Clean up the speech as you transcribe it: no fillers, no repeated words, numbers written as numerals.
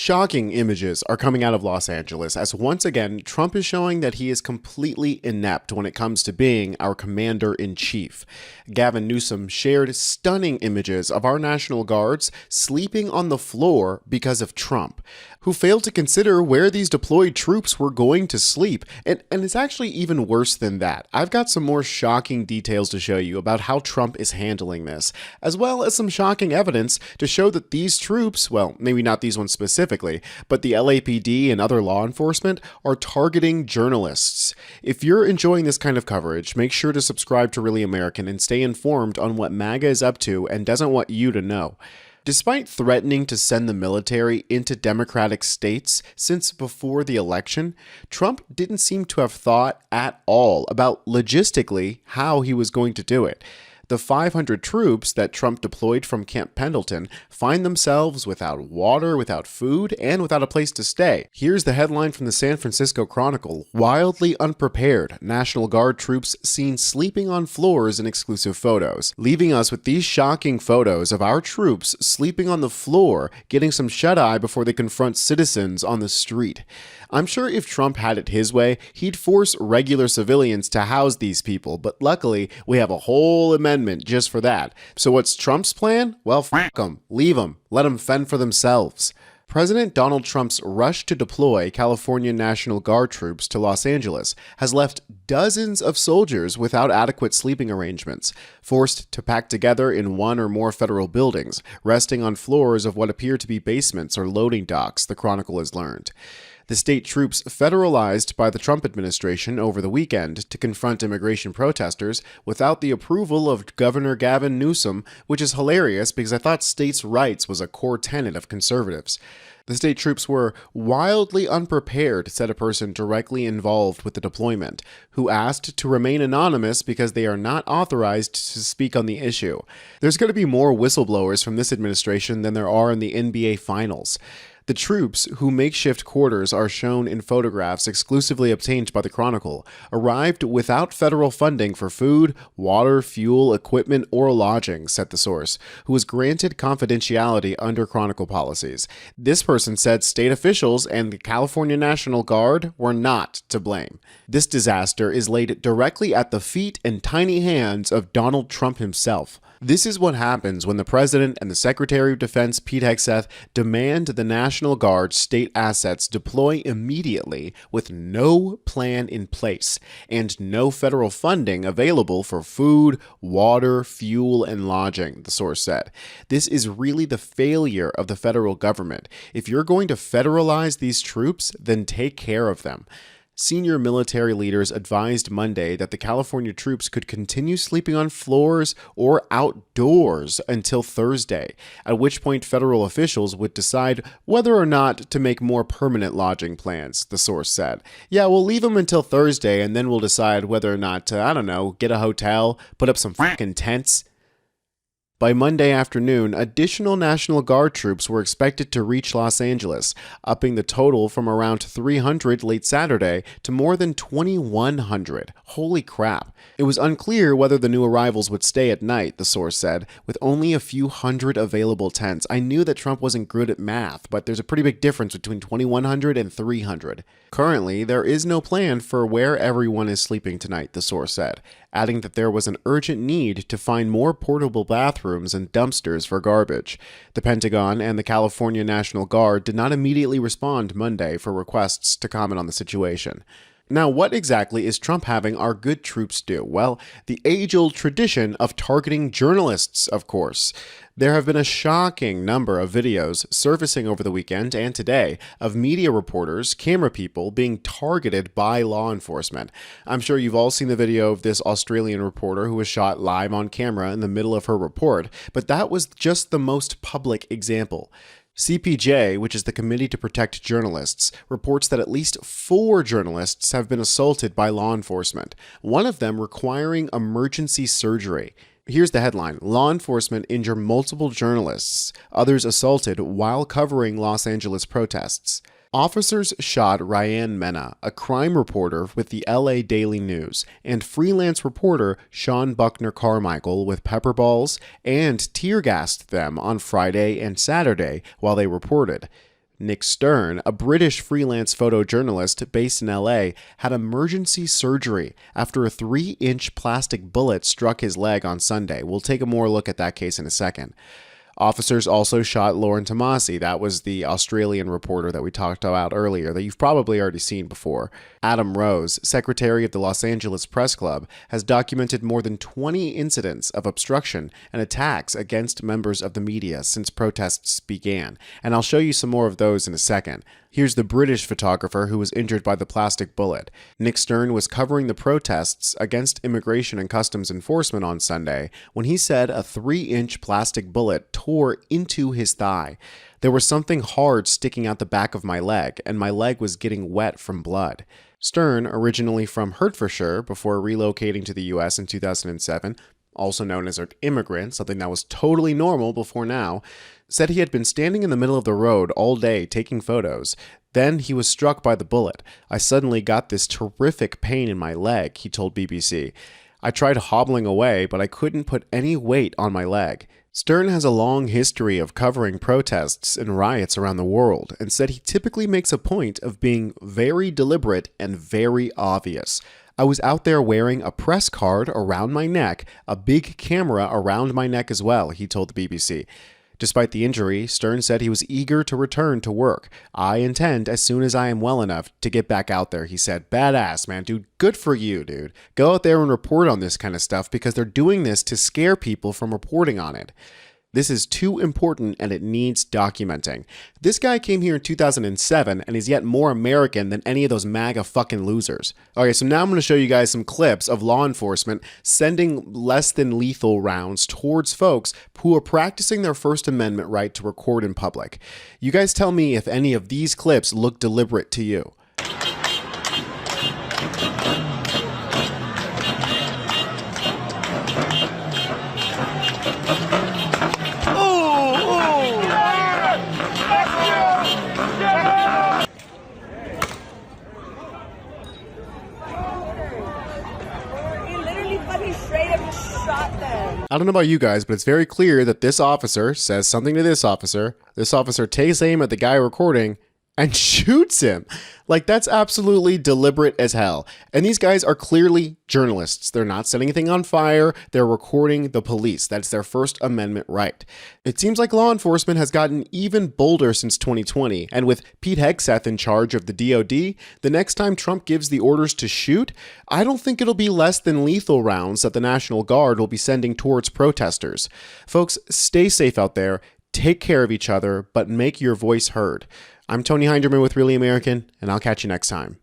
Shocking images are coming out of Los Angeles as once again Trump is showing that he is completely inept when it comes to being our commander-in-chief. Gavin Newsom shared stunning images of our National Guards sleeping on the floor because of Trump, who failed to consider where these deployed troops were going to sleep. And it's actually even worse than that. I've got some more shocking details to show you about how Trump is handling this, as well as some shocking evidence to show that these troops, well, maybe not these ones specifically, but the LAPD and other law enforcement are targeting journalists. If you're enjoying this kind of coverage, make sure to subscribe to Really American and stay informed on what MAGA is up to and doesn't want you to know. Despite threatening to send the military into Democratic states since before the election, Trump didn't seem to have thought at all about logistically how he was going to do it. The 500 troops that Trump deployed from Camp Pendleton find themselves without water, without food, and without a place to stay. Here's the headline from the San Francisco Chronicle: "Wildly unprepared, National Guard troops seen sleeping on floors in exclusive photos," leaving us with these shocking photos of our troops sleeping on the floor, getting some shut-eye before they confront citizens on the street. I'm sure if Trump had it his way, he'd force regular civilians to house these people, but luckily, we have a whole amendment just for that. So what's Trump's plan? Well, f*** them, leave them, let them fend for themselves. President Donald Trump's rush to deploy California National Guard troops to Los Angeles has left dozens of soldiers without adequate sleeping arrangements, forced to pack together in one or more federal buildings, resting on floors of what appear to be basements or loading docks, the Chronicle has learned. The state troops federalized by the Trump administration over the weekend to confront immigration protesters without the approval of Governor Gavin Newsom, which is hilarious because I thought states' rights was a core tenet of conservatives. The state troops were wildly unprepared, said a person directly involved with the deployment, who asked to remain anonymous because they are not authorized to speak on the issue. There's going to be more whistleblowers from this administration than there are in the NBA Finals. The troops, whose makeshift quarters are shown in photographs exclusively obtained by the Chronicle, arrived without federal funding for food, water, fuel, equipment, or lodging, said the source, who was granted confidentiality under Chronicle policies. This person said state officials and the California National Guard were not to blame. This disaster is laid directly at the feet and tiny hands of Donald Trump himself. This is what happens when the President and the Secretary of Defense, Pete Hegseth, demand the National Guard state assets deploy immediately with no plan in place and no federal funding available for food, water, fuel, and lodging, the source said. This is really the failure of the federal government. If you're going to federalize these troops, then take care of them. Senior military leaders advised Monday that the California troops could continue sleeping on floors or outdoors until Thursday, at which point federal officials would decide whether or not to make more permanent lodging plans, the source said. Yeah, we'll leave them until Thursday and then we'll decide whether or not to, I don't know, get a hotel, put up some fucking tents. By Monday afternoon, additional National Guard troops were expected to reach Los Angeles, upping the total from around 300 late Saturday to more than 2,100. Holy crap. It was unclear whether the new arrivals would stay at night, the source said, with only a few hundred available tents. I knew that Trump wasn't good at math, but there's a pretty big difference between 2,100 and 300. Currently, there is no plan for where everyone is sleeping tonight, the source said, adding that there was an urgent need to find more portable bathrooms and dumpsters for garbage. The Pentagon and the California National Guard did not immediately respond Monday for requests to comment on the situation. Now, what exactly is Trump having our good troops do? Well, the age-old tradition of targeting journalists, of course. There have been a shocking number of videos surfacing over the weekend and today of media reporters, camera people being targeted by law enforcement. I'm sure you've all seen the video of this Australian reporter who was shot live on camera in the middle of her report, but that was just the most public example. CPJ, which is the Committee to Protect Journalists, reports that at least 4 journalists have been assaulted by law enforcement, one of them requiring emergency surgery. Here's the headline: Law enforcement injure multiple journalists, others assaulted while covering Los Angeles protests. Officers shot Ryan Mena, a crime reporter with the LA Daily News, and freelance reporter Sean Buckner Carmichael with pepper balls and tear gassed them on Friday and Saturday while they reported. Nick Stern, a British freelance photojournalist based in LA, had emergency surgery after a 3-inch plastic bullet struck his leg on Sunday. We'll take a more look at that case in a second. Officers also shot Lauren Tomasi. That was the Australian reporter that we talked about earlier that you've probably already seen before. Adam Rose, secretary of the Los Angeles Press Club, has documented more than 20 incidents of obstruction and attacks against members of the media since protests began, and I'll show you some more of those in a second. Here's the British photographer who was injured by the plastic bullet. Nick Stern was covering the protests against Immigration and Customs Enforcement on Sunday when he said a 3-inch plastic bullet tore into his thigh. There was something hard sticking out the back of my leg, and my leg was getting wet from blood. Stern, originally from Hertfordshire before relocating to the US in 2007, also known as an immigrant, something that was totally normal before now, said he had been standing in the middle of the road all day taking photos. Then he was struck by the bullet. I suddenly got this terrific pain in my leg, he told BBC. I tried hobbling away, but I couldn't put any weight on my leg. Stern has a long history of covering protests and riots around the world and said he typically makes a point of being very deliberate and very obvious. I was out there wearing a press card around my neck, a big camera around my neck as well, he told the BBC. Despite the injury, Stern said he was eager to return to work. I intend, as soon as I am well enough, to get back out there, he said. Badass, man, dude. Good for you, dude. Go out there and report on this kind of stuff because they're doing this to scare people from reporting on it. This is too important and it needs documenting. This guy came here in 2007 and is yet more American than any of those MAGA fucking losers. Okay, so now I'm going to show you guys some clips of law enforcement sending less than lethal rounds towards folks who are practicing their First Amendment right to record in public. You guys tell me if any of these clips look deliberate to you. I don't know about you guys, but it's very clear that this officer says something to this officer takes aim at the guy recording and shoots him. Like, that's absolutely deliberate as hell. And these guys are clearly journalists. They're not setting anything on fire. They're recording the police. That's their First Amendment right. It seems like law enforcement has gotten even bolder since 2020. And with Pete Hegseth in charge of the DOD, the next time Trump gives the orders to shoot, I don't think it'll be less than lethal rounds that the National Guard will be sending towards protesters. Folks, stay safe out there. Take care of each other, but make your voice heard. I'm Tony Hinderman with Really American, and I'll catch you next time.